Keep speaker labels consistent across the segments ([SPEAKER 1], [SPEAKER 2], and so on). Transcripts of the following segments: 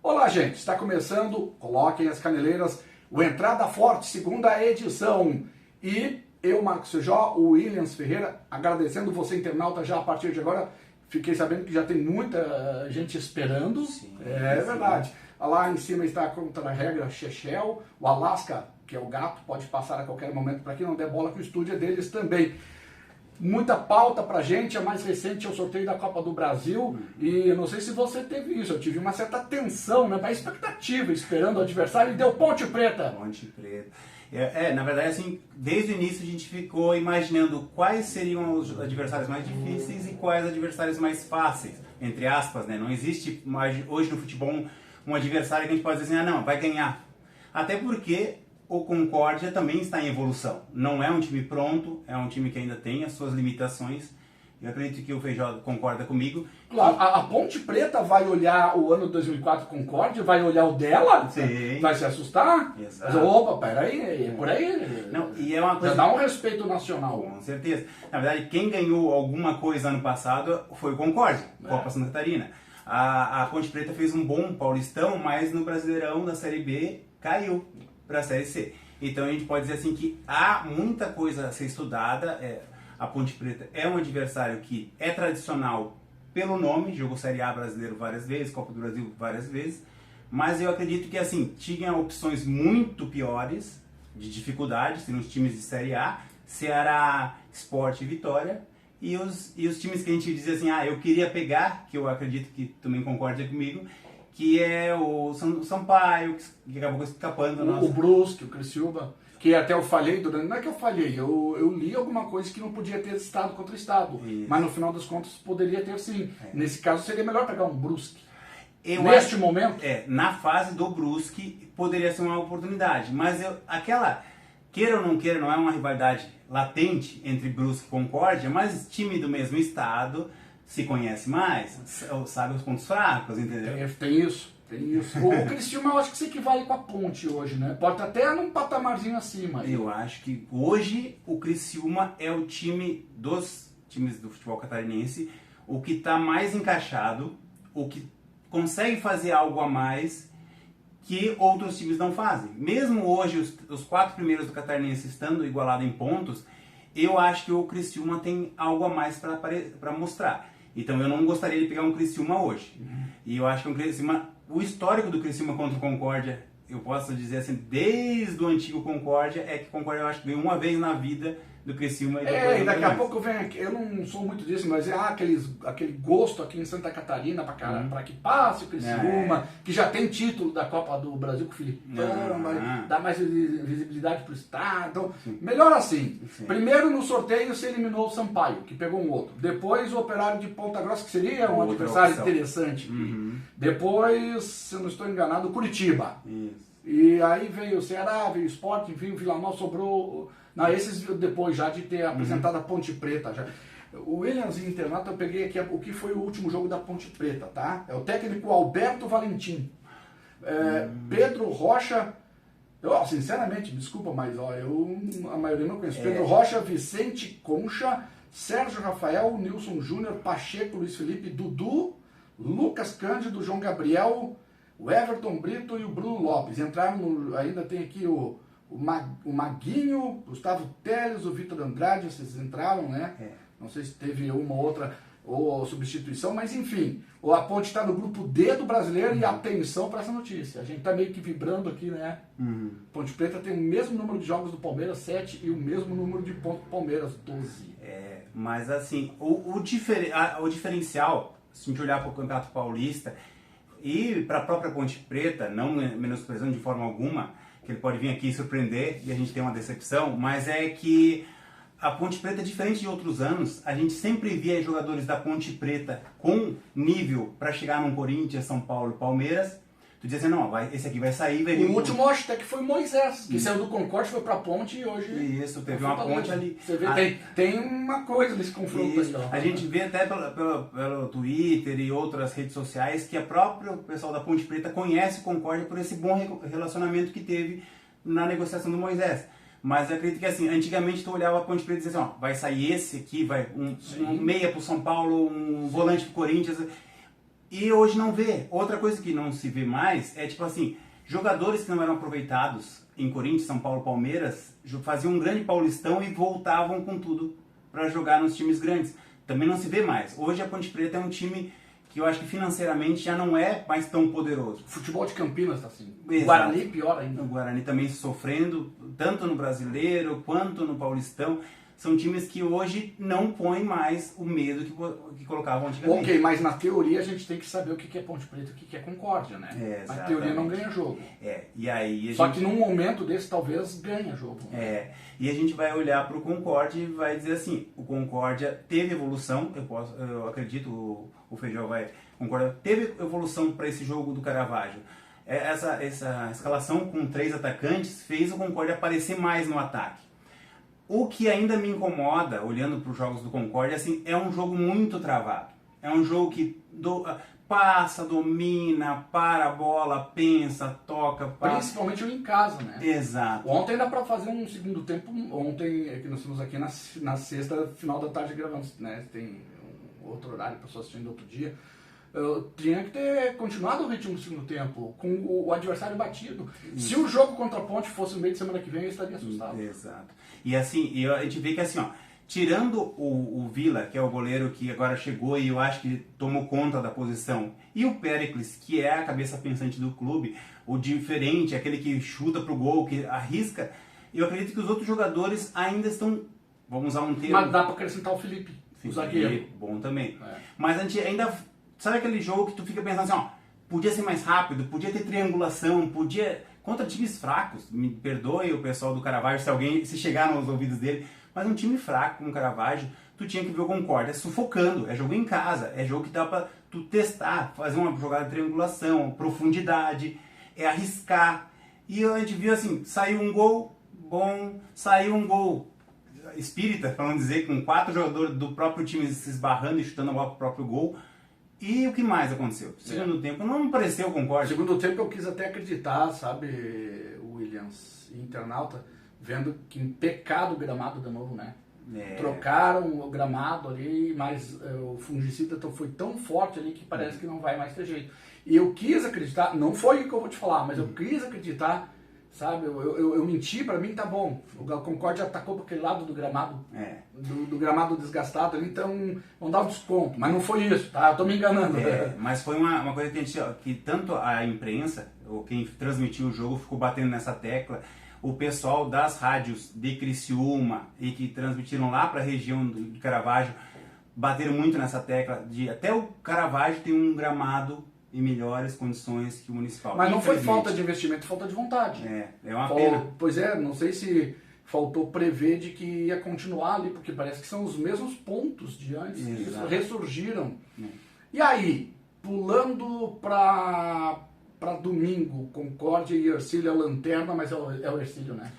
[SPEAKER 1] Olá, gente, está começando, coloquem as caneleiras, o Entrada Forte, segunda edição. E eu, Marcos Feijó, o Williams Ferreira, agradecendo você, internauta, já a partir de agora. Fiquei sabendo que já tem muita gente esperando. Sim, verdade. Lá em cima está a contra-regra Chechel, o Alaska, que é o gato, pode passar a qualquer momento para quem não der bola, que o estúdio é deles também. Muita pauta pra gente, a mais recente é o sorteio da Copa do Brasil, e eu não sei se você teve isso, eu tive uma certa tensão, né, uma expectativa, esperando o adversário, e deu Ponte Preta.
[SPEAKER 2] Ponte Preta. Na verdade, assim, desde o início a gente ficou imaginando quais seriam os adversários mais difíceis e quais adversários mais fáceis, entre aspas, né, não existe mais, hoje no futebol um adversário que a gente pode dizer assim, não, vai ganhar, até porque o Concórdia também está em evolução. Não é um time pronto, é um time que ainda tem as suas limitações. Eu acredito que o Feijó concorda comigo.
[SPEAKER 1] Claro, a Ponte Preta vai olhar o ano 2004 Concórdia, vai olhar o dela,
[SPEAKER 2] sim,
[SPEAKER 1] vai se assustar.
[SPEAKER 2] Exato.
[SPEAKER 1] Mas, opa, peraí, é por aí.
[SPEAKER 2] Não, e é uma coisa...
[SPEAKER 1] Já dá um respeito nacional.
[SPEAKER 2] Com certeza. Na verdade, quem ganhou alguma coisa ano passado foi o Concórdia, Copa Santa Catarina. A Ponte Preta fez um bom Paulistão, mas no Brasileirão da Série B caiu para a Série C. Então a gente pode dizer assim que há muita coisa a ser estudada. A Ponte Preta é um adversário que é tradicional pelo nome, jogou Série A brasileiro várias vezes, Copa do Brasil várias vezes, mas eu acredito que assim, tinha opções muito piores de dificuldades, tem os times de Série A, Ceará, Sport e Vitória, e os times que a gente dizia assim, eu queria pegar, que eu acredito que também concorda comigo, que é o Sampaio, que acabou escapando.
[SPEAKER 1] O Brusque, o Criciúma, que até eu falhei durante... Não é que eu falhei, eu li alguma coisa que não podia ter estado contra o Estado. Isso. Mas no final das contas poderia ter sim. Nesse caso seria melhor pegar um Brusque. Neste momento?
[SPEAKER 2] Na fase do Brusque poderia ser uma oportunidade. Mas aquela, queira ou não queira, não é uma rivalidade latente entre Brusque e Concórdia, mas time do mesmo estado se conhece mais, sabe os pontos fracos, entendeu?
[SPEAKER 1] Tem isso. O Criciúma eu acho que se equivale com a Ponte hoje, né? Pode estar até num patamarzinho acima.
[SPEAKER 2] Eu acho que hoje o Criciúma é o time dos times do futebol catarinense, o que está mais encaixado, o que consegue fazer algo a mais que outros times não fazem. Mesmo hoje os 4 primeiros do catarinense estando igualado em pontos, eu acho que o Criciúma tem algo a mais para mostrar. Então eu não gostaria de pegar um Criciúma hoje. E eu acho que um Criciúma, o histórico do Criciúma contra o Concórdia, eu posso dizer assim, desde o antigo Concórdia, é que o Concórdia eu acho que veio uma vez na vida do Criciúma.
[SPEAKER 1] E daqui a pouco vem aqui, eu não sou muito disso, mas aquele gosto aqui em Santa Catarina para que passe o Criciúma, que já tem título da Copa do Brasil com o Filipão, dá mais visibilidade para o estado. Melhor assim. Sim. Primeiro no sorteio se eliminou o Sampaio, que pegou um outro. Depois o Operário de Ponta Grossa, que seria um adversário interessante. Depois, se eu não estou enganado, o Curitiba.
[SPEAKER 2] Isso.
[SPEAKER 1] E aí veio o Ceará, veio o Sport, enfim, o Vila Nova sobrou... Não, esses depois já de ter apresentado a Ponte Preta. Já. O Williams Internato, eu peguei aqui o que foi o último jogo da Ponte Preta, tá? É o técnico Alberto Valentim. Pedro Rocha... sinceramente, desculpa, mas a maioria não conhece. Pedro Rocha, Vicente Concha, Sérgio Rafael, Nilson Júnior, Pacheco, Luiz Felipe, Dudu, Lucas Cândido, João Gabriel, o Everton Brito e o Bruno Lopes. Entraram ainda tem aqui o Maguinho, Gustavo Teles, o Vitor Andrade, vocês entraram, né? Não sei se teve uma ou outra substituição, mas enfim, a Ponte está no grupo D do brasileiro e atenção para essa notícia. A gente está meio que vibrando aqui, né? Ponte Preta tem o mesmo número de jogos do Palmeiras, 7, e o mesmo número de pontos do Palmeiras, 12.
[SPEAKER 2] Mas assim, o diferencial, se a gente olhar para o Campeonato Paulista e para a própria Ponte Preta, não menosprezando de forma alguma, que ele pode vir aqui surpreender e a gente tem uma decepção, mas é que a Ponte Preta, diferente de outros anos, a gente sempre via jogadores da Ponte Preta com nível para chegar num Corinthians, São Paulo e Palmeiras. Tu dizia assim, não, esse aqui vai sair, vai vir.
[SPEAKER 1] O último acho até que foi Moisés, que saiu do Concórdia, foi pra Ponte e hoje...
[SPEAKER 2] Isso, teve uma ponte ali.
[SPEAKER 1] Você vê, tem uma coisa nesse confronto aí.
[SPEAKER 2] A gente vê até pelo Twitter e outras redes sociais que o próprio pessoal da Ponte Preta conhece o Concórdia por esse bom relacionamento que teve na negociação do Moisés. Mas eu acredito que assim, antigamente tu olhava a Ponte Preta e dizia assim, vai sair esse aqui, vai um meia pro São Paulo, um volante pro Corinthians... E hoje não vê. Outra coisa que não se vê mais é tipo assim, jogadores que não eram aproveitados em Corinthians, São Paulo, Palmeiras, faziam um grande Paulistão e voltavam com tudo para jogar nos times grandes. Também não se vê mais. Hoje a Ponte Preta é um time que eu acho que financeiramente já não é mais tão poderoso.
[SPEAKER 1] O futebol de Campinas tá assim.
[SPEAKER 2] Exato.
[SPEAKER 1] O Guarani pior ainda.
[SPEAKER 2] O Guarani também sofrendo, tanto no Brasileiro quanto no Paulistão. São times que hoje não põem mais o medo que colocavam antigamente.
[SPEAKER 1] Ok, mas na teoria a gente tem que saber o que é Ponte Preta e o que é Concórdia, né? Na teoria não ganha jogo.
[SPEAKER 2] E aí
[SPEAKER 1] Só que num momento desse talvez ganha jogo.
[SPEAKER 2] E a gente vai olhar para o Concórdia e vai dizer assim, o Concórdia teve evolução, eu acredito, o Feijão vai concordar, teve evolução para esse jogo do Caravaggio. Essa escalação com 3 atacantes fez o Concórdia aparecer mais no ataque. O que ainda me incomoda, olhando para os jogos do Concórdia, assim, é um jogo muito travado. É um jogo que passa, domina, para a bola, pensa, toca, passa.
[SPEAKER 1] Principalmente em casa, né?
[SPEAKER 2] Exato.
[SPEAKER 1] Ontem dá para fazer um segundo tempo. Ontem, que nós estamos aqui na sexta, final da tarde gravando, né? Tem um outro horário, pessoas assistindo outro dia. Eu tinha que ter continuado o ritmo do segundo tempo, com o adversário batido. Se o jogo contra a Ponte fosse no meio de semana que vem, eu estaria assustado.
[SPEAKER 2] Exato. E assim, a gente vê que assim, ó, tirando o Vila, que é o goleiro que agora chegou e eu acho que tomou conta da posição, e o Péricles, que é a cabeça pensante do clube, o diferente, aquele que chuta pro gol, que arrisca, eu acredito que os outros jogadores ainda estão, vamos usar um termo...
[SPEAKER 1] Mas dá para acrescentar o Felipe, o zagueiro.
[SPEAKER 2] Bom também. Mas a gente ainda... Sabe aquele jogo que tu fica pensando assim, ó, podia ser mais rápido, podia ter triangulação, podia... Contra times fracos, me perdoe o pessoal do Caravaggio se chegar nos ouvidos dele, mas um time fraco como o Caravaggio, tu tinha que ver o Concórdia sufocando, é jogo em casa, é jogo que dá pra tu testar, fazer uma jogada de triangulação, profundidade, é arriscar. E a gente viu assim, saiu um gol bom, saiu um gol espírita, para não dizer, com 4 jogadores do próprio time se esbarrando e chutando a bola pro próprio gol. E o que mais aconteceu? Segundo tempo, não pareceu o Concórdia.
[SPEAKER 1] Segundo tempo eu quis até acreditar, sabe, Williams, internauta, vendo que pecado o gramado de novo, né? Trocaram o gramado ali, mas o fungicida foi tão forte ali que parece que não vai mais ter jeito. E eu quis acreditar, não foi o que eu vou te falar, mas eu quis acreditar, sabe, eu menti, pra mim tá bom. O Concórdia atacou para aquele lado do gramado, do gramado desgastado ali, então vamos dar um desconto. Mas não foi isso, tá? Eu tô me enganando.
[SPEAKER 2] Mas foi uma coisa que a gente, que tanto a imprensa, ou quem transmitiu o jogo, ficou batendo nessa tecla. O pessoal das rádios de Criciúma e que transmitiram lá para a região do Caravaggio bateram muito nessa tecla de até o Caravaggio tem um gramado em melhores condições que o Municipal.
[SPEAKER 1] Mas não foi falta de investimento, falta de vontade.
[SPEAKER 2] É uma pena.
[SPEAKER 1] Pois é, não sei se faltou prever de que ia continuar ali, porque parece que são os mesmos pontos de antes, que ressurgiram. E aí, pulando para domingo, Concórdia e Hercílio é Lanterna, mas é o Hercílio, né?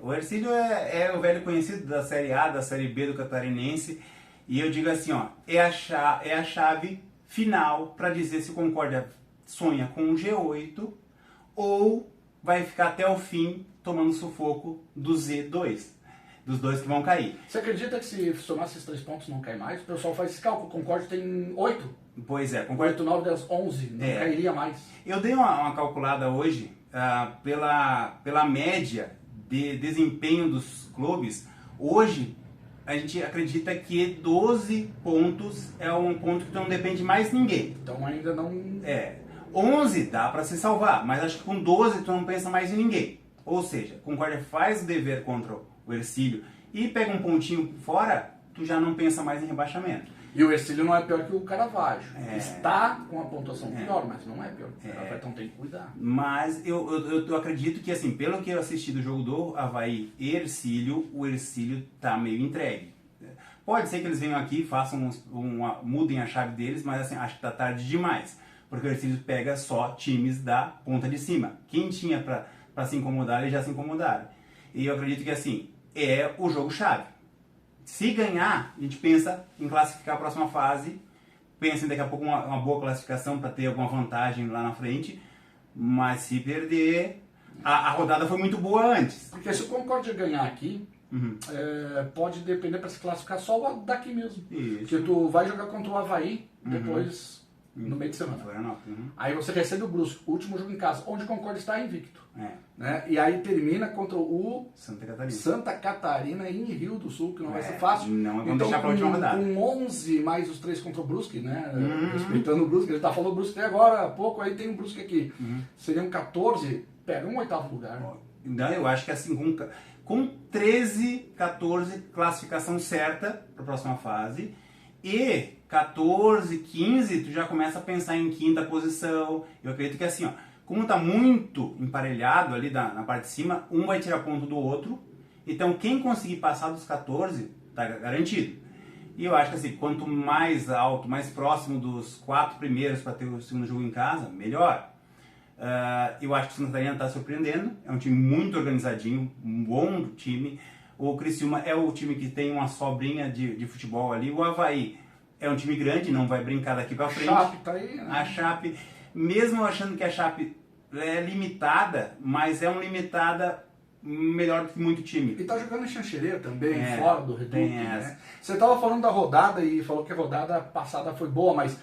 [SPEAKER 2] O Hercílio é o velho conhecido da Série A, da Série B do Catarinense, e eu digo assim, ó, é a chave final para dizer se o Concórdia sonha com um G8 ou vai ficar até o fim tomando sufoco do Z2, dos dois que vão cair.
[SPEAKER 1] Você acredita que se somar esses 3 pontos não cai mais? O pessoal faz esse cálculo, o Concórdia tem 8.
[SPEAKER 2] Pois é, Concórdia...
[SPEAKER 1] 8, 9, 10, 11, não cairia mais.
[SPEAKER 2] Eu dei uma calculada hoje pela média de desempenho dos clubes. Hoje, a gente acredita que 12 pontos é um ponto que não depende mais de ninguém.
[SPEAKER 1] Então ainda não...
[SPEAKER 2] 11 dá para se salvar, mas acho que com 12 tu não pensa mais em ninguém. Ou seja, Concórdia faz o dever contra o Hercílio e pega um pontinho fora, tu já não pensa mais em rebaixamento.
[SPEAKER 1] E o Hercílio não é pior que o Caravaggio. Está com a pontuação pior, mas não é pior que o Caravaggio, então tem que cuidar.
[SPEAKER 2] Mas eu acredito que, assim, pelo que eu assisti do jogo do Avaí e Hercílio, o Hercílio tá meio entregue. Pode ser que eles venham aqui, mudem a chave deles, mas assim, acho que tá tarde demais. Porque o Hercílio pega só times da ponta de cima. Quem tinha para se incomodar, eles já se incomodaram. E eu acredito que, assim, é o jogo-chave. Se ganhar, a gente pensa em classificar a próxima fase, pensa em daqui a pouco uma boa classificação para ter alguma vantagem lá na frente, mas se perder, a rodada foi muito boa antes.
[SPEAKER 1] Porque se o Concórdia ganhar aqui, pode depender para se classificar só daqui mesmo.
[SPEAKER 2] Isso.
[SPEAKER 1] Porque tu vai jogar contra o Avaí, depois no meio de semana.
[SPEAKER 2] Florianópolis.
[SPEAKER 1] Aí você recebe o Brusque, último jogo em casa, onde o Concórdia está invicto. Né? E aí termina contra o Santa Catarina em Rio do Sul, que não vai ser fácil.
[SPEAKER 2] Não vamos
[SPEAKER 1] então,
[SPEAKER 2] deixar para a última rodada.
[SPEAKER 1] Com 11 mais os 3 contra o Brusque, né? Respeitando o Brusque, ele tá falando o Brusque até agora há pouco, aí tem um Brusque aqui. Seriam 14, pega um 8º lugar.
[SPEAKER 2] Não, eu acho que assim, com 13, 14, classificação certa para a próxima fase. E 14, 15, tu já começa a pensar em 5ª posição. Eu acredito que assim, ó, como tá muito emparelhado ali na parte de cima, um vai tirar ponto do outro. Então quem conseguir passar dos 14, tá garantido. E eu acho que assim, quanto mais alto, mais próximo dos 4 primeiros para ter o segundo jogo em casa, melhor. Eu acho que o Santa Catarina está surpreendendo. É um time muito organizadinho, um bom time. O Criciúma é o time que tem uma sobrinha de futebol ali. O Avaí é um time grande, não vai brincar daqui para frente.
[SPEAKER 1] A Chape tá aí, né?
[SPEAKER 2] A Chape, mesmo achando que a Chape é limitada, mas é uma limitada melhor do que muito time.
[SPEAKER 1] E tá jogando em Xanxerê também, fora do reduto, né? Você tava falando da rodada e falou que a rodada passada foi boa, mas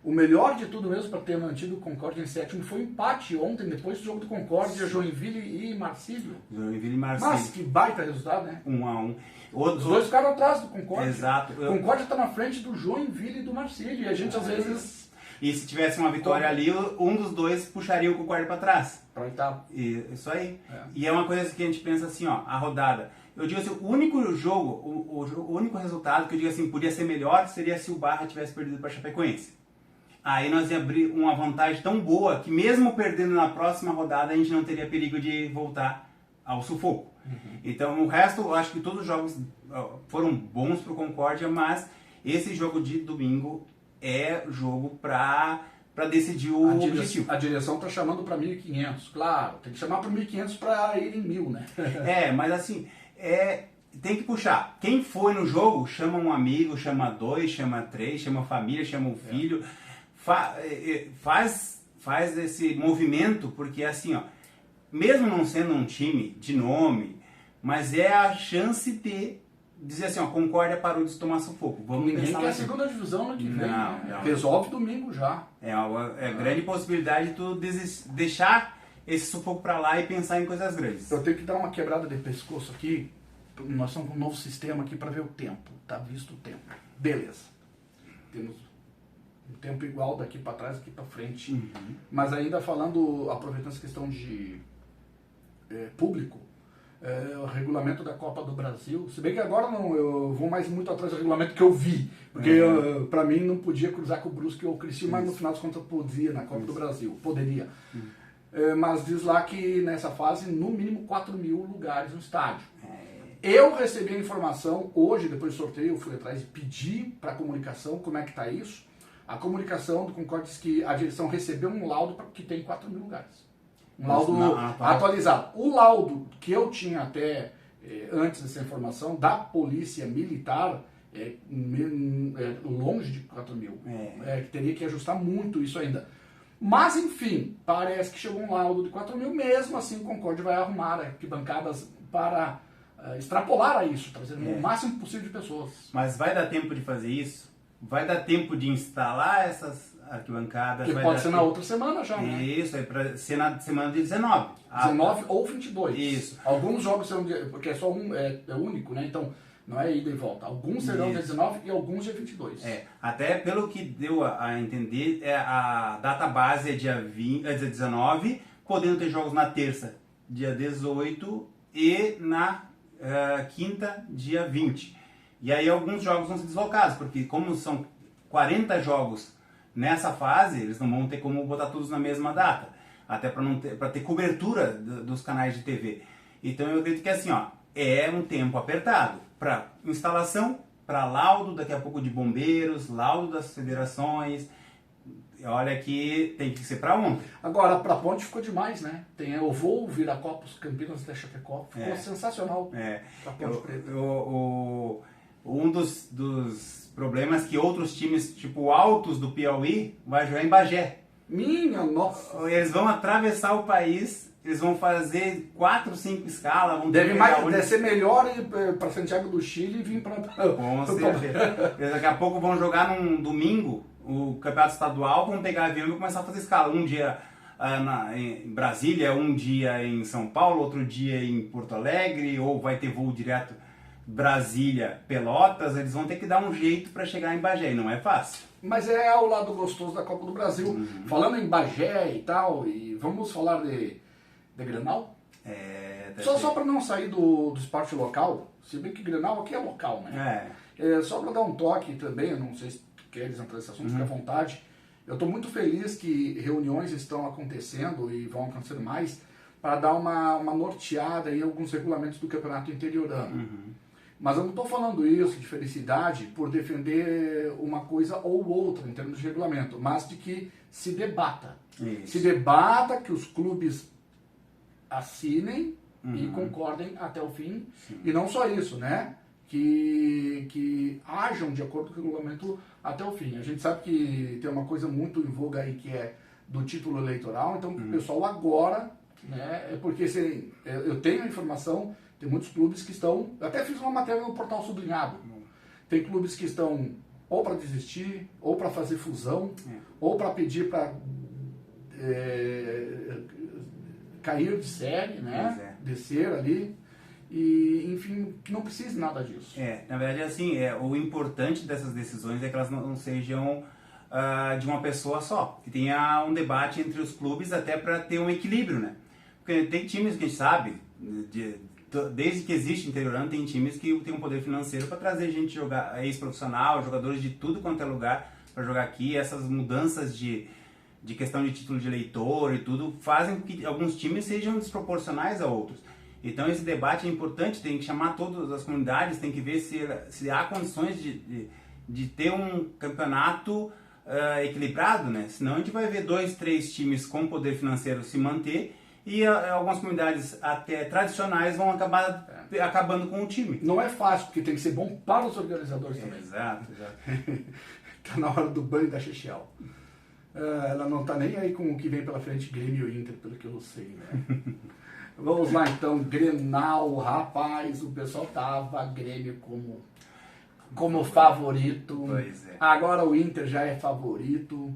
[SPEAKER 1] o melhor de tudo mesmo para ter mantido o Concórdia em 7º foi o empate ontem, depois do jogo do Concórdia, Joinville e Marcílio.
[SPEAKER 2] Joinville e Marcílio.
[SPEAKER 1] Mas que baita resultado, né?
[SPEAKER 2] 1-1.
[SPEAKER 1] Os dois ficaram atrás do Concórdia.
[SPEAKER 2] Exato.
[SPEAKER 1] O Concórdia está na frente do Joinville e do Marcílio, e a gente às vezes...
[SPEAKER 2] E se tivesse uma vitória ali, um dos dois puxaria o Concórdia para trás.
[SPEAKER 1] Para oitavo.
[SPEAKER 2] Isso aí. E é uma coisa que a gente pensa assim, ó, a rodada. Eu digo assim, o único jogo, o único resultado que eu digo assim, podia ser melhor, seria se o Barra tivesse perdido para a Chapecoense. Aí nós ia abrir uma vantagem tão boa que mesmo perdendo na próxima rodada, a gente não teria perigo de voltar ao sufoco. Então o resto, eu acho que todos os jogos foram bons para o Concórdia, mas esse jogo de domingo é jogo para decidir o objetivo.
[SPEAKER 1] A direção está chamando para 1.500, claro, tem que chamar para 1.500 para ir em 1.000, né?
[SPEAKER 2] Mas assim, tem que puxar. Quem foi no jogo, chama um amigo, chama 2, chama 3, chama a família, chama o filho. Faz esse movimento, porque assim, ó, mesmo não sendo um time de nome, mas é a chance de dizer assim, ó, Concórdia parou de tomar sufoco.
[SPEAKER 1] Ninguém quer a segunda divisão ano que vem, né? Resolve domingo já.
[SPEAKER 2] É grande possibilidade de tu deixar esse sufoco pra lá e pensar em coisas grandes.
[SPEAKER 1] Eu tenho que dar uma quebrada de pescoço aqui. Nós estamos com um novo sistema aqui para ver o tempo. Tá visto o tempo. Beleza. Temos um tempo igual daqui para trás, daqui para frente. Mas ainda falando, aproveitando essa questão de público, o regulamento da Copa do Brasil, se bem que agora não, eu vou mais muito atrás do regulamento que eu vi, porque para mim não podia cruzar com o Brusque ou o Criciúma, mas no final das contas podia na Copa do Brasil, poderia. Mas diz lá que nessa fase, no mínimo 4.000 lugares no estádio. Eu recebi a informação hoje, depois do sorteio, eu fui atrás e pedi para a comunicação como é que está isso. A comunicação do Concórdia diz que a direção recebeu um laudo que tem 4.000 lugares. Um laudo atualizado. O laudo que eu tinha até antes dessa informação da Polícia Militar é longe de 4.000. Que teria que ajustar muito isso ainda. Mas, enfim, parece que chegou um laudo de 4.000. Mesmo assim, o Concórdia vai arrumar arquibancadas para extrapolar a isso, trazendo o máximo possível de pessoas.
[SPEAKER 2] Mas vai dar tempo de fazer isso? Vai dar tempo de instalar essas arquibancadas?
[SPEAKER 1] Que pode ser na outra semana já, né?
[SPEAKER 2] Isso, para ser na semana de 19.
[SPEAKER 1] 19 ou 22.
[SPEAKER 2] Isso.
[SPEAKER 1] Alguns jogos serão, porque é só um, é único, né? Então, não é ida e volta. Alguns serão dia 19 e alguns dia 22.
[SPEAKER 2] Até pelo que deu a entender, a data base é dia 19, podendo ter jogos na terça, dia 18, e na quinta, dia 20. E aí alguns jogos vão ser deslocados, porque como são 40 jogos nessa fase, eles não vão ter como botar todos na mesma data, até para ter cobertura dos canais de TV. Então eu acredito que assim, ó, é um tempo apertado para instalação, para laudo daqui a pouco de bombeiros, laudo das federações. Olha que tem que ser para ontem.
[SPEAKER 1] Agora, para Ponte ficou demais, né? Tem o voo Viracopos, Campinas até Chapecó. Ficou sensacional. Pra Ponte Preta.
[SPEAKER 2] Um dos problemas que outros times, tipo Altos do Piauí, vai jogar em Bagé.
[SPEAKER 1] Minha nossa!
[SPEAKER 2] Eles vão atravessar o país, eles vão fazer 4, 5 escalas. Vão
[SPEAKER 1] deve ser melhor ir para Santiago do Chile e vir para...
[SPEAKER 2] Com certeza. Daqui a pouco vão jogar num domingo, o campeonato estadual, vão pegar avião e vão começar a fazer escala. Um dia em Brasília, um dia em São Paulo, outro dia em Porto Alegre, ou vai ter voo direto Brasília, Pelotas. Eles vão ter que dar um jeito para chegar em Bagé, e não é fácil.
[SPEAKER 1] Mas é o lado gostoso da Copa do Brasil. Falando em Bagé e tal, e vamos falar de Grenal? Só para não sair do esporte local, se bem que Grenal aqui é local, né? Só para dar um toque também, eu não sei se tu queres entrar nesse assunto, fica à vontade. Eu estou muito feliz que reuniões estão acontecendo e vão acontecer mais para dar uma norteada em alguns regulamentos do campeonato interiorano. Mas eu não estou falando isso de felicidade por defender uma coisa ou outra em termos de regulamento, mas de que se debata. Se debata, que os clubes assinem e concordem até o fim. E não só isso, né? Que ajam de acordo com o regulamento até o fim. A gente sabe que tem uma coisa muito em voga aí que é do título eleitoral, então o pessoal agora, né? É porque assim, eu tenho a informação. Tem muitos clubes que estão... Eu até fiz uma matéria no Portal Sublinhado. Tem clubes que estão ou para desistir, ou para fazer fusão, ou para pedir para cair de série, né? Descer ali. E, enfim, que não precise nada disso.
[SPEAKER 2] Na verdade, assim, o importante dessas decisões é que elas não sejam de uma pessoa só. Que tenha um debate entre os clubes até para ter um equilíbrio, né? Porque tem times que a gente sabe... Desde que existe interiorano, tem times que tem um poder financeiro para trazer gente jogar, ex-profissional, jogadores de tudo quanto é lugar para jogar aqui. Essas mudanças de questão de título de eleitor e tudo fazem com que alguns times sejam desproporcionais a outros. Então esse debate é importante, tem que chamar todas as comunidades, tem que ver se há condições de ter um campeonato equilibrado, né? Senão a gente vai ver 2, 3 times com poder financeiro se manter e algumas comunidades até tradicionais vão acabar acabando com o time.
[SPEAKER 1] Não é fácil, porque tem que ser bom para os organizadores também.
[SPEAKER 2] Exato.
[SPEAKER 1] Tá na hora do banho da Chechel. Ela não tá nem aí com o que vem pela frente, Grêmio e Inter, pelo que eu sei, né? Vamos lá então, Grenal, rapaz, o pessoal tava Grêmio como favorito.
[SPEAKER 2] Pois é.
[SPEAKER 1] Agora o Inter já é favorito.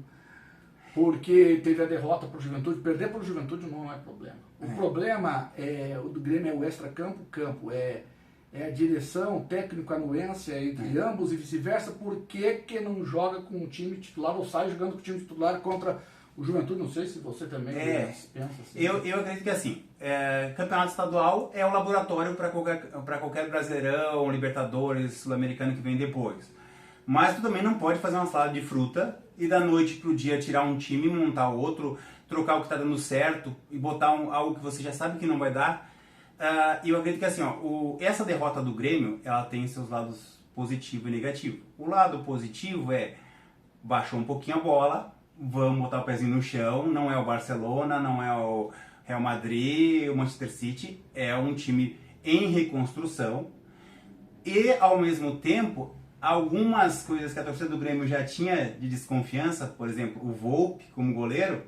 [SPEAKER 1] Porque teve a derrota para o Juventude. Perder para o Juventude não é problema. O problema o do Grêmio é o extra-campo, é a direção, técnico, anuência entre ambos e vice-versa. Por que não joga com o time titular ou sai jogando com o time titular contra o Juventude? Não sei se você também pensa assim.
[SPEAKER 2] Eu acredito que assim, campeonato estadual é o laboratório para qualquer Brasileirão, Libertadores, Sul-Americano que vem depois. Mas tu também não pode fazer uma salada de fruta e da noite pro dia tirar um time, montar outro, trocar o que está dando certo e botar algo que você já sabe que não vai dar. E eu acredito que assim, essa derrota do Grêmio, ela tem seus lados positivo e negativo. O lado positivo baixou um pouquinho a bola, vamos botar o pezinho no chão, não é o Barcelona, não é o Real Madrid, o Manchester City, é um time em reconstrução e ao mesmo tempo algumas coisas que a torcida do Grêmio já tinha de desconfiança, por exemplo, o Volpi como goleiro,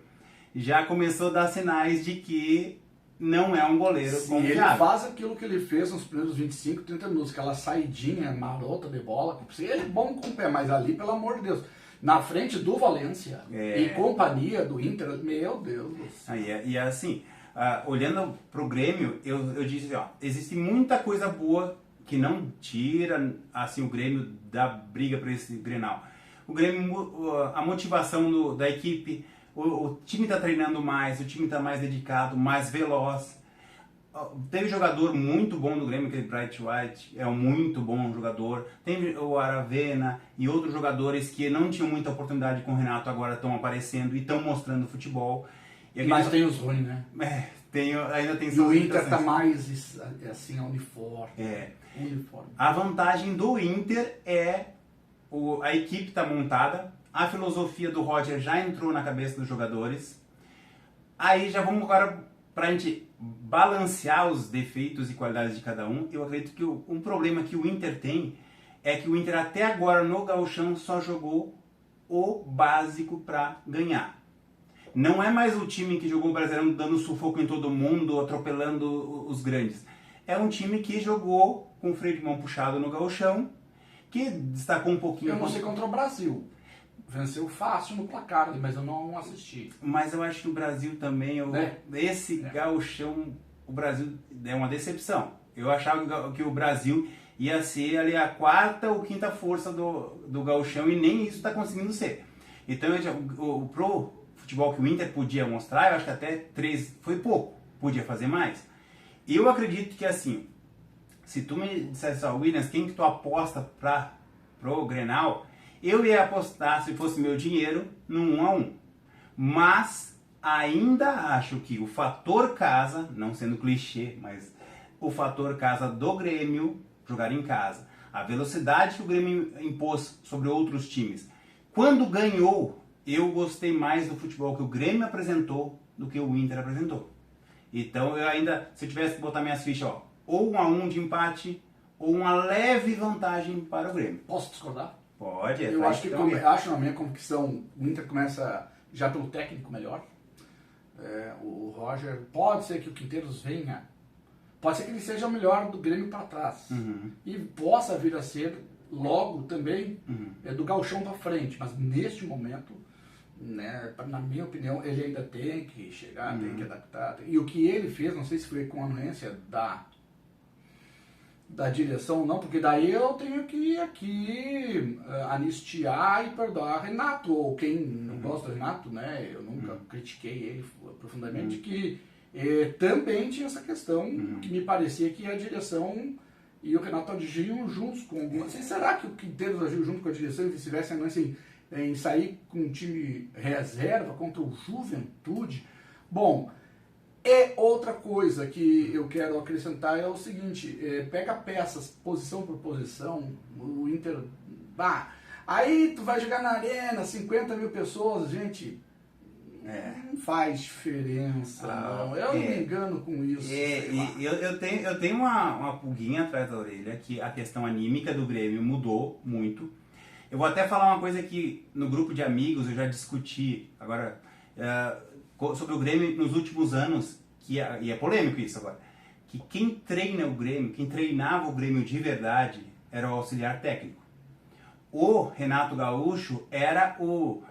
[SPEAKER 2] já começou a dar sinais de que não é um goleiro confiável.
[SPEAKER 1] Ele faz aquilo que ele fez nos primeiros 25, 30 minutos, aquela saidinha marota de bola. Ele é bom com o pé, mas ali, pelo amor de Deus, na frente do Valência e companhia do Inter, meu Deus do céu.
[SPEAKER 2] E assim, olhando pro Grêmio, eu disse, existe muita coisa boa que não tira assim, o Grêmio da briga para esse Grenal. O Grêmio, a motivação da equipe, o time está treinando mais, o time está mais dedicado, mais veloz. Teve jogador muito bom no Grêmio, aquele Bright White, é um muito bom jogador. Tem o Aravena e outros jogadores que não tinham muita oportunidade com o Renato, agora estão aparecendo e estão mostrando futebol.
[SPEAKER 1] Mas tem os ruins, né?
[SPEAKER 2] Ainda tem
[SPEAKER 1] e o Inter está mais assim, uniforme. Uniforme.
[SPEAKER 2] A vantagem do Inter é a equipe está montada, a filosofia do Roger já entrou na cabeça dos jogadores. Aí já vamos agora para a gente balancear os defeitos e qualidades de cada um. Eu acredito que um problema que o Inter tem é que o Inter até agora no Gauchão só jogou o básico para ganhar. Não é mais o time que jogou o Brasileirão dando sufoco em todo mundo, atropelando os grandes. É um time que jogou com o freio de mão puxado no Gauchão, que destacou um pouquinho...
[SPEAKER 1] Eu não sei contra o Brasil. venceu fácil no placar, mas eu não assisti.
[SPEAKER 2] Mas eu acho que o Brasil também, esse gauchão, o Brasil é uma decepção. Eu achava que o Brasil ia ser ali a quarta ou quinta força do gauchão e nem isso está conseguindo ser. Então, pro futebol que o Inter podia mostrar, eu acho que até 3 foi pouco, podia fazer mais. E eu acredito que assim, se tu me dissesse, Williams, quem que tu aposta pro Grenal, eu ia apostar, se fosse meu dinheiro, no 1-1. Mas ainda acho que o fator casa, não sendo clichê, mas o fator casa do Grêmio jogar em casa, a velocidade que o Grêmio impôs sobre outros times, quando ganhou, eu gostei mais do futebol que o Grêmio apresentou do que o Inter apresentou. Então eu ainda, se eu tivesse que botar minhas fichas, ou 1-1 de empate, ou uma leve vantagem para o Grêmio.
[SPEAKER 1] Posso discordar?
[SPEAKER 2] Pode,
[SPEAKER 1] eu acho na minha convicção, o Inter começa já pelo técnico melhor. O Roger, pode ser que o Quinteiros venha, pode ser que ele seja o melhor do Grêmio para trás. E possa vir a ser logo também do gauchão para frente. Mas neste momento, né, na minha opinião, ele ainda tem que chegar, tem que adaptar. E o que ele fez, não sei se foi com a anuência da direção, não, porque daí eu tenho que aqui anistiar e perdoar Renato, ou quem não gosta do Renato, né, eu nunca critiquei ele profundamente, que também tinha essa questão que me parecia que a direção e o Renato agiam juntos com algumas. Será que o Quinteiros agiu junto com a direção e vice-versa, em sair com um time reserva contra o Juventude? Bom, outra coisa que eu quero acrescentar é o seguinte, pega peças, posição por posição, o Inter, aí tu vai jogar na arena, 50 mil pessoas, gente, não faz diferença, não. Eu não me engano com isso.
[SPEAKER 2] Eu tenho uma pulguinha atrás da orelha, que a questão anímica do Grêmio mudou muito. Eu vou até falar uma coisa que no grupo de amigos eu já discuti agora, sobre o Grêmio nos últimos anos, e é polêmico isso agora, que quem treina o Grêmio, quem treinava o Grêmio de verdade era o auxiliar técnico. O Renato Gaúcho era o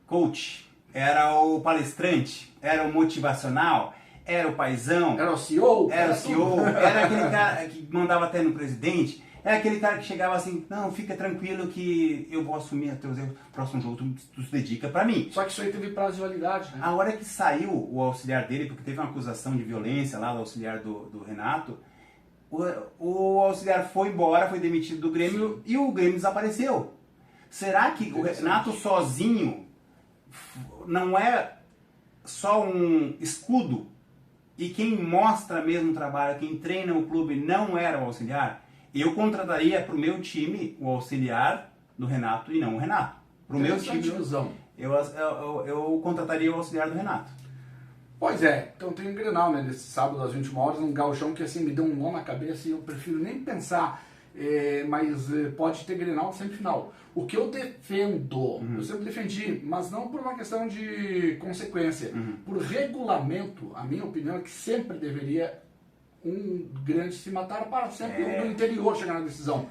[SPEAKER 2] coach, era o palestrante, era o motivacional, era o paizão,
[SPEAKER 1] era o CEO,
[SPEAKER 2] era aquele cara que mandava até no presidente. É aquele cara que chegava assim, não, fica tranquilo que eu vou assumir até o próximo jogo, tu se dedica pra mim.
[SPEAKER 1] Só que isso aí teve prazo de validade, né?
[SPEAKER 2] A hora que saiu o auxiliar dele, porque teve uma acusação de violência lá do auxiliar do Renato, o auxiliar foi embora, foi demitido do Grêmio e o Grêmio desapareceu. Será que o Renato sozinho não é só um escudo e quem mostra mesmo o trabalho, quem treina o clube não era o auxiliar? Eu contrataria para o meu time o auxiliar do Renato e não o Renato. Para o meu time, eu contrataria o auxiliar do Renato.
[SPEAKER 1] Pois é, então tem um Grenal, né, nesse sábado às 21 horas, um gauchão que assim me deu um nó na cabeça e eu prefiro nem pensar, mas pode ter Grenal semifinal. O que eu defendo, eu sempre defendi, mas não por uma questão de consequência, por regulamento, a minha opinião é que sempre deveria um grande se matar para sempre do interior chegar na decisão.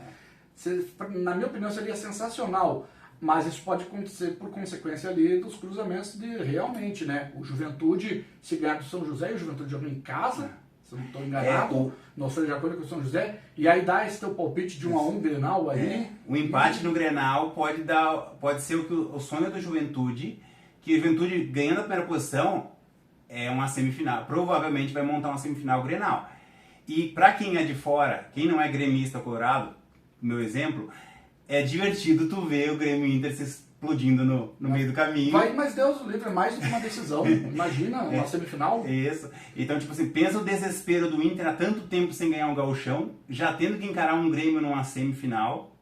[SPEAKER 1] Na minha opinião seria sensacional, mas isso pode acontecer por consequência ali dos cruzamentos de realmente, né? O Juventude, se ganhar do São José, e o Juventude joga em casa, se eu não estou enganado, não foi de acordo com o São José, e aí dá esse teu palpite de 1-1 Grenal aí.
[SPEAKER 2] O empate no Grenal pode ser o sonho do Juventude, que o Juventude ganhando a primeira posição é uma semifinal, provavelmente vai montar uma semifinal Grenal. E para quem é de fora, quem não é gremista colorado, meu exemplo, é divertido tu ver o Grêmio Inter se explodindo no meio do caminho.
[SPEAKER 1] Mas Deus o livre, é mais do que uma decisão. Imagina uma semifinal.
[SPEAKER 2] Isso. Então, tipo assim, pensa o desespero do Inter há tanto tempo sem ganhar um gauchão, já tendo que encarar um Grêmio numa semifinal.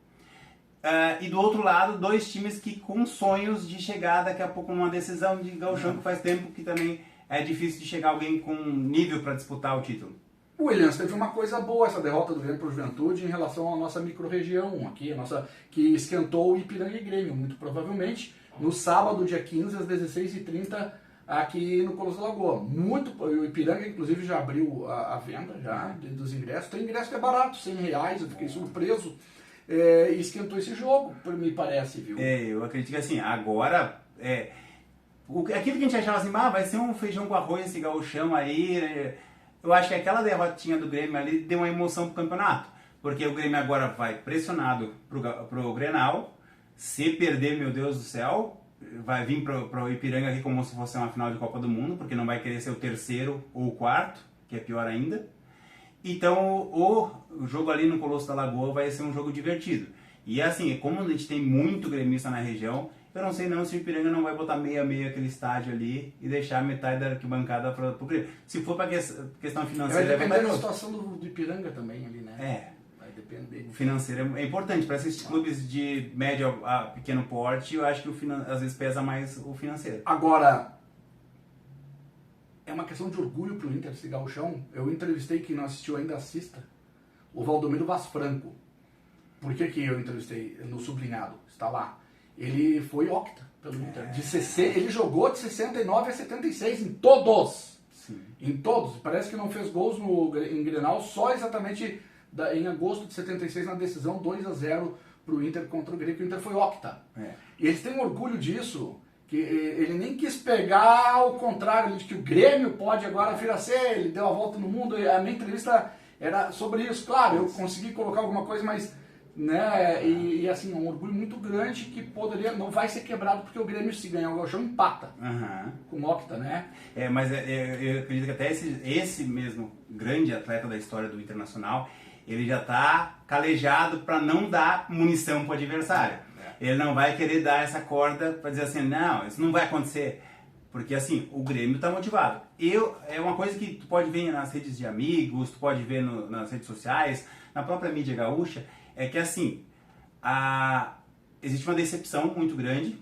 [SPEAKER 2] E do outro lado, dois times que com sonhos de chegar daqui a pouco numa decisão de gauchão, que faz tempo que também é difícil de chegar alguém com nível para disputar o título.
[SPEAKER 1] Williams, teve uma coisa boa essa derrota do Grêmio para o Juventude em relação à nossa micro-região aqui, que esquentou o Ipiranga e Grêmio, muito provavelmente, no sábado, dia 15, às 16h30, aqui no Colosso da Lagoa. O Ipiranga, inclusive, já abriu a venda já dos ingressos. Tem ingresso que é barato, R$100, eu fiquei surpreso. e esquentou esse jogo, me parece, viu?
[SPEAKER 2] Eu acredito que assim, agora, aquilo que a gente achava assim, vai ser um feijão com arroz esse gauchão aí, né? Eu acho que aquela derrotinha do Grêmio ali deu uma emoção pro campeonato, porque o Grêmio agora vai pressionado pro Grenal, se perder, meu Deus do céu, vai vir pro Ipiranga aqui como se fosse uma final de Copa do Mundo, porque não vai querer ser o terceiro ou o quarto, que é pior ainda. Então o jogo ali no Colosso da Lagoa vai ser um jogo divertido. E assim, como a gente tem muito gremista na região, eu não sei não se o Ipiranga não vai botar meia aquele estádio ali e deixar metade da arquibancada pro Grêmio. Se for para questão financeira...
[SPEAKER 1] Vai depender da situação do Ipiranga também ali, né? Vai depender.
[SPEAKER 2] O financeiro é importante. Para esses clubes de médio a pequeno porte, eu acho que às vezes pesa mais o financeiro.
[SPEAKER 1] Agora, é uma questão de orgulho pro Inter esse gauchão. Eu entrevistei, quem não assistiu ainda assista, o Valdomiro Vaz Franco. Por que eu entrevistei? No sublinhado, está lá. Ele foi octa pelo Inter. Ele jogou de 69 a 76 em todos.
[SPEAKER 2] Sim.
[SPEAKER 1] Em todos. Parece que não fez gols em Grenal, só exatamente em agosto de 76 na decisão 2-0 pro Inter contra o Grêmio, que o Inter foi octa. E eles têm orgulho disso, que ele nem quis pegar ao contrário, de que o Grêmio pode agora vir a ser, ele deu a volta no mundo, e a minha entrevista era sobre isso. Claro, eu consegui colocar alguma coisa, mas... né? E assim, um orgulho muito grande que não vai ser quebrado, porque o Grêmio, se ganhar o gauchão, empata com o octa, né?
[SPEAKER 2] Mas eu acredito que até esse mesmo grande atleta da história do Internacional, ele já está calejado para não dar munição para o adversário. Ele não vai querer dar essa corda para dizer assim, não, isso não vai acontecer. Porque assim, o Grêmio está motivado. É uma coisa que tu pode ver nas redes de amigos, tu pode ver nas redes sociais, na própria mídia gaúcha, é que assim, existe uma decepção muito grande.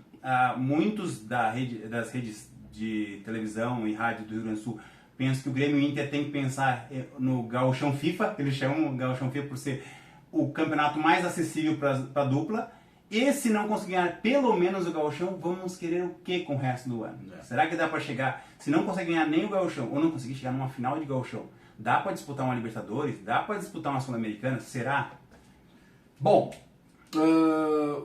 [SPEAKER 2] Muitos das redes de televisão e rádio do Rio Grande do Sul pensam que o Grêmio e o Inter tem que pensar no gauchão FIFA, eles chamam o gauchão FIFA por ser o campeonato mais acessível para a dupla. E se não conseguir ganhar pelo menos o gauchão, vamos querer o que com o resto do ano? Será que dá para chegar, se não conseguir ganhar nem o gauchão, ou não conseguir chegar numa final de gauchão, dá para disputar uma Libertadores? Dá para disputar uma Sul-Americana? Será?
[SPEAKER 1] Bom,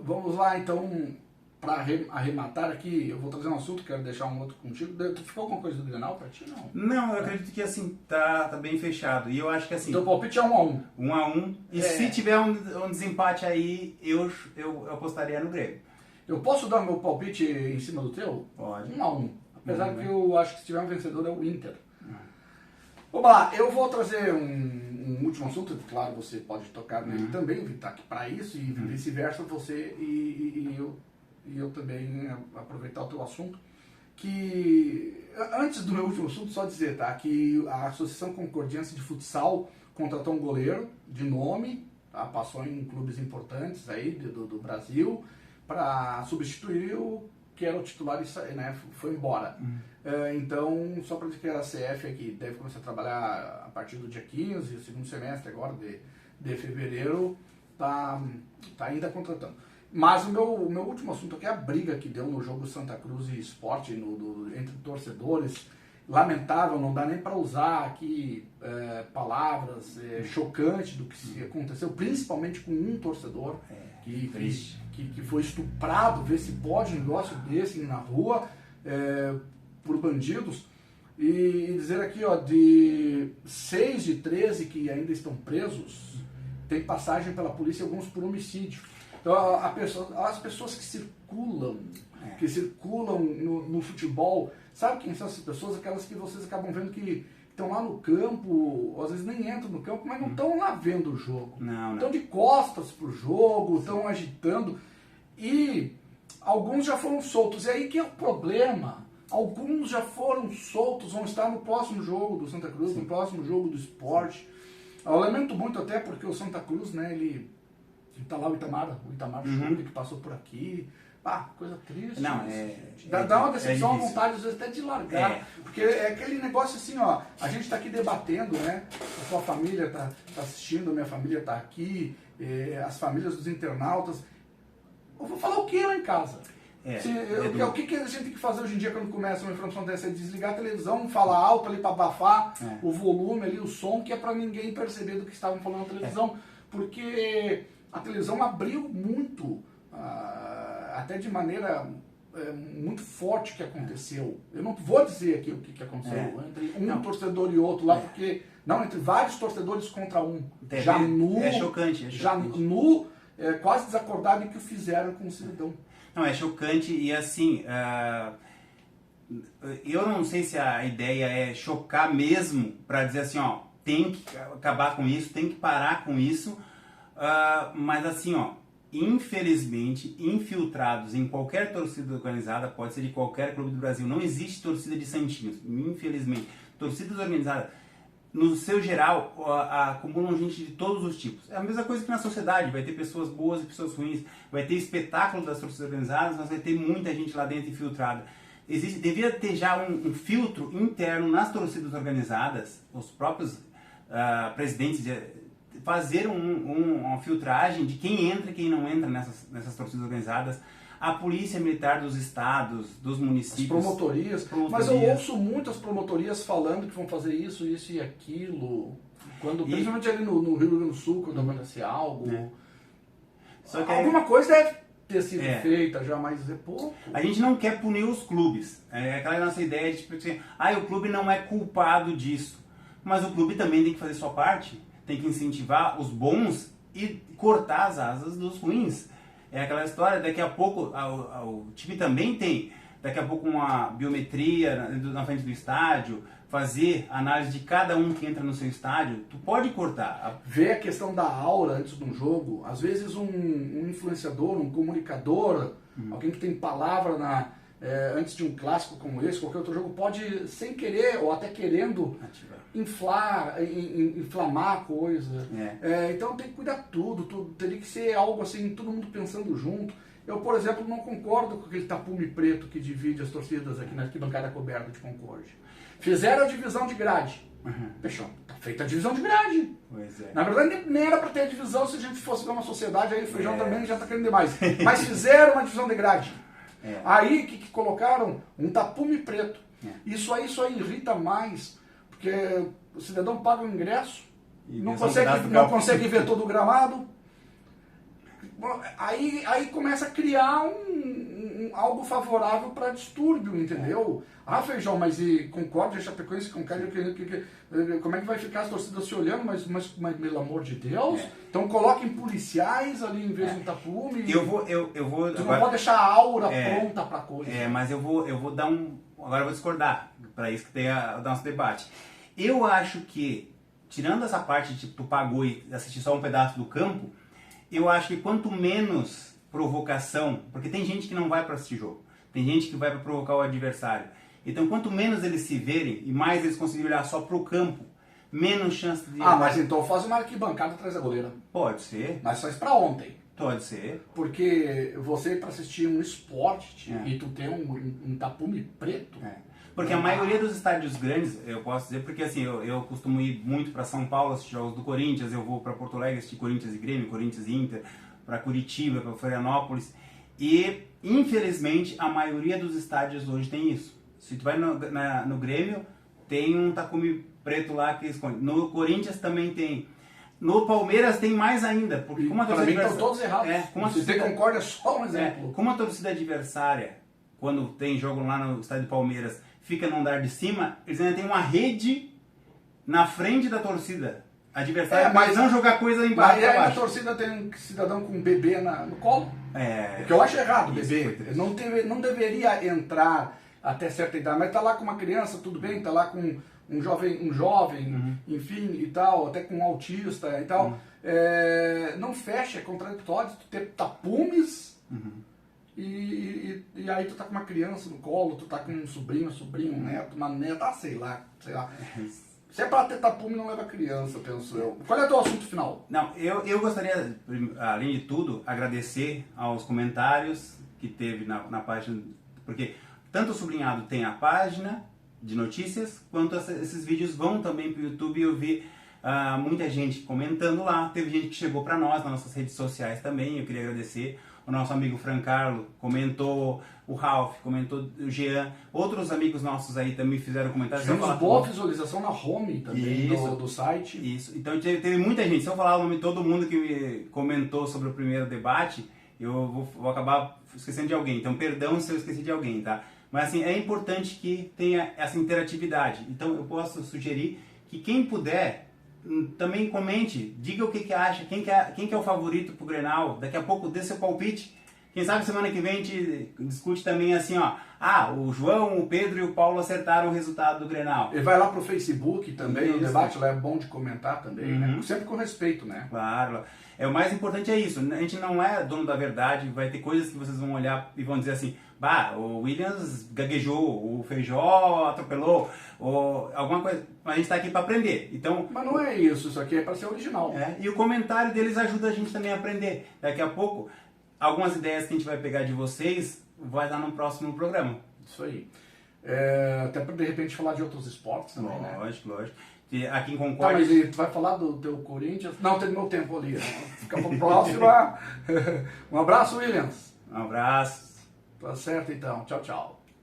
[SPEAKER 1] vamos lá então, para arrematar aqui, eu vou trazer um assunto, quero deixar um outro contigo. Ficou alguma coisa do Grenal para ti?
[SPEAKER 2] Não, eu acredito que assim, tá bem fechado. E eu acho que assim...
[SPEAKER 1] Então o palpite é 1-1.
[SPEAKER 2] 1-1. E se tiver um desempate aí, eu apostaria no Grêmio.
[SPEAKER 1] Eu posso dar meu palpite em cima do teu?
[SPEAKER 2] Pode.
[SPEAKER 1] 1-1. Apesar que eu acho que se tiver um vencedor é o Inter. Vamos lá, eu vou trazer um último assunto, claro, você pode tocar nele também, está aqui para isso, e vice-versa, você e eu também aproveitar o teu assunto. Que antes do meu último assunto, só dizer, tá, que a Associação Concordiense de Futsal contratou um goleiro de nome, tá, passou em clubes importantes aí do Brasil, para substituir o que era o titular e foi embora. Então, só para dizer que a CF aqui deve começar a trabalhar a partir do dia 15, o segundo semestre agora de fevereiro, tá ainda contratando. Mas o meu último assunto aqui é a briga que deu no jogo Santa Cruz e Sport entre torcedores. Lamentável, não dá nem para usar aqui palavras chocantes do que aconteceu, principalmente com um torcedor que foi estuprado. Ver se pode um negócio desse na rua por bandidos. E dizer aqui, ó, de 6 de 13 que ainda estão presos, tem passagem pela polícia, alguns por homicídio. Então, as pessoas que circulam no futebol, sabe quem são essas pessoas? Aquelas que vocês acabam vendo que estão lá no campo, às vezes nem entram no campo, mas não estão lá vendo o jogo. Estão de costas pro jogo, estão agitando. E alguns já foram soltos. E aí que é o problema. Alguns já foram soltos, vão estar no próximo jogo do Santa Cruz, no próximo jogo do Sport. Eu lamento muito até porque o Santa Cruz, né, ele tá lá o Itamar Schulli, que passou por aqui. Coisa triste.
[SPEAKER 2] Não,
[SPEAKER 1] dá uma decepção à vontade, às vezes, até de largar. Porque é aquele negócio assim, ó, a gente tá aqui debatendo, né? A sua família tá assistindo, a minha família tá aqui, as famílias dos internautas. Eu vou falar o que lá em casa? O que a gente tem que fazer hoje em dia quando começa uma informação dessa? É desligar a televisão, falar alto ali para abafar o volume ali, o som, que é para ninguém perceber do que estavam falando na televisão. Porque a televisão abriu muito, até de maneira muito forte que aconteceu. Eu não vou dizer aqui o que aconteceu entre torcedor e outro lá, porque entre vários torcedores contra um. Já nu,
[SPEAKER 2] é chocante.
[SPEAKER 1] Já nu, quase desacordado em que o fizeram com o cidadão.
[SPEAKER 2] Não, é chocante e assim, eu não sei se a ideia é chocar mesmo para dizer assim, ó, tem que acabar com isso, tem que parar com isso, mas assim, ó, infelizmente, infiltrados em qualquer torcida organizada, pode ser de qualquer clube do Brasil, não existe torcida de santinhos, infelizmente. Torcidas organizadas, no seu geral, acumulam gente de todos os tipos. É a mesma coisa que na sociedade, vai ter pessoas boas e pessoas ruins, vai ter espetáculo das torcidas organizadas, mas vai ter muita gente lá dentro infiltrada. Devia ter já um filtro interno nas torcidas organizadas, os próprios presidentes fazer uma filtragem de quem entra e quem não entra nessas torcidas organizadas, a polícia militar dos estados, dos municípios.
[SPEAKER 1] As promotorias. Mas eu ouço muitas promotorias falando que vão fazer isso e aquilo, principalmente ali no Rio Grande do Sul, quando acontece algo. Só que alguma coisa deve ter sido feita já, mas é pouco.
[SPEAKER 2] A gente não quer punir os clubes. É aquela nossa ideia de tipo assim, o clube não é culpado disso. Mas o clube também tem que fazer sua parte. Tem que incentivar os bons e cortar as asas dos ruins. É aquela história, daqui a pouco o time também tem, daqui a pouco uma biometria na frente do estádio, fazer análise de cada um que entra no seu estádio, tu pode cortar.
[SPEAKER 1] Ver a questão da aura antes de um jogo, às vezes um influenciador, um comunicador, alguém que tem palavra antes de um clássico como esse, qualquer outro jogo, pode, sem querer ou até querendo, inflamar a coisa. Então tem que cuidar tudo, teria que ser algo assim, todo mundo pensando junto. Eu, por exemplo, não concordo com aquele tapume preto que divide as torcidas aqui na arquibancada coberta de Concórdia. Fizeram a divisão de grade. Fechou, tá feita a divisão de grade. Na verdade, nem era para ter a divisão se a gente fosse ver uma sociedade, aí o Feijão também já tá querendo demais. Mas fizeram uma divisão de grade. Aí que colocaram um tapume preto. Isso aí só irrita mais, porque o cidadão paga o ingresso, não consegue ver todo o gramado. Aí começa a criar algo favorável para distúrbio, entendeu? Feijão, mas e Concórdia, Chapecoense, Concórdia, como é que vai ficar as torcidas se olhando? Mas pelo amor de Deus, então coloquem policiais ali em vez de um tapume.
[SPEAKER 2] Eu vou
[SPEAKER 1] tu não pode deixar a aura pronta para coisa.
[SPEAKER 2] Mas eu vou dar agora eu vou discordar, para isso que tem o nosso debate. Eu acho que, tirando essa parte de tu pagou e assistir só um pedaço do campo, eu acho que quanto menos provocação, porque tem gente que não vai para assistir jogo, tem gente que vai para provocar o adversário. Então, quanto menos eles se verem e mais eles conseguirem olhar só pro campo, menos chance de...
[SPEAKER 1] mas então faz uma arquibancada atrás da goleira.
[SPEAKER 2] Pode ser.
[SPEAKER 1] Mas só isso pra ontem.
[SPEAKER 2] Pode ser.
[SPEAKER 1] Porque você, para assistir um esporte e tu ter um tapume preto...
[SPEAKER 2] Porque a maioria dos estádios grandes, eu posso dizer, porque assim, eu costumo ir muito para São Paulo assistir jogos do Corinthians, eu vou para Porto Alegre assistir Corinthians e Grêmio, Corinthians e Inter, para Curitiba, para Florianópolis, e infelizmente a maioria dos estádios hoje tem isso. Se tu vai no Grêmio, tem um tapume preto lá que esconde. No Corinthians também tem. No Palmeiras tem mais ainda. Porque como a torcida
[SPEAKER 1] estão todos errados. Você concorda, só um exemplo.
[SPEAKER 2] Como a torcida adversária, quando tem jogo lá no estádio do Palmeiras, fica no andar de cima, eles ainda tem uma rede na frente da torcida adversária, mas não jogar coisa embaixo.
[SPEAKER 1] Mas aí a torcida tem um cidadão com um bebê no colo. O que eu acho errado, bebê. Não deveria entrar até certa idade, mas tá lá com uma criança, tudo bem, tá lá com um jovem, enfim, e tal, até com um autista e tal. Não fecha, é contraditório, tu ter tapumes e aí tu tá com uma criança no colo, tu tá com um sobrinho, um neto, uma neta, sei lá. Se é pra ter tapume, não leva criança, penso eu. Qual é o teu assunto final?
[SPEAKER 2] Não, eu gostaria, além de tudo, agradecer aos comentários que teve na página, porque tanto o Sublinhado tem a página de notícias, quanto esses vídeos vão também para o YouTube, e eu vi muita gente comentando lá, teve gente que chegou para nós nas nossas redes sociais também, eu queria agradecer o nosso amigo Francarlo comentou, o Ralph comentou, o Jean, outros amigos nossos aí também fizeram comentários.
[SPEAKER 1] Tivemos boa visualização na home também do site.
[SPEAKER 2] Isso, então teve muita gente. Se eu falar o nome de todo mundo que me comentou sobre o primeiro debate, eu vou acabar esquecendo de alguém. Então, perdão se eu esqueci de alguém, tá? Mas assim, é importante que tenha essa interatividade. Então, eu posso sugerir que quem puder, também comente, diga o que acha, quem que é o favorito pro Grenal. Daqui a pouco dê seu palpite. Quem sabe semana que vem a gente discute também assim, ó. O João, o Pedro e o Paulo acertaram o resultado do Grenal.
[SPEAKER 1] Ele vai lá pro Facebook também, o debate lá é bom de comentar também, né? Sempre com respeito, né?
[SPEAKER 2] Claro. O mais importante é isso. A gente não é dono da verdade, vai ter coisas que vocês vão olhar e vão dizer assim, o Williams gaguejou, o Feijó atropelou, ou alguma coisa. Mas a gente está aqui para aprender. Então,
[SPEAKER 1] mas não é isso aqui é para ser original.
[SPEAKER 2] E o comentário deles ajuda a gente também a aprender. Daqui a pouco, algumas ideias que a gente vai pegar de vocês vai dar no próximo programa.
[SPEAKER 1] Isso aí. Até para de repente falar de outros esportes também, né?
[SPEAKER 2] Lógico. Aqui em Concórdia...
[SPEAKER 1] Tá, mas tu vai falar do teu Corinthians? Não, tem meu tempo ali. Fica para próxima. Um abraço, Williams.
[SPEAKER 2] Um abraço.
[SPEAKER 1] Tá certo então. Tchau, tchau.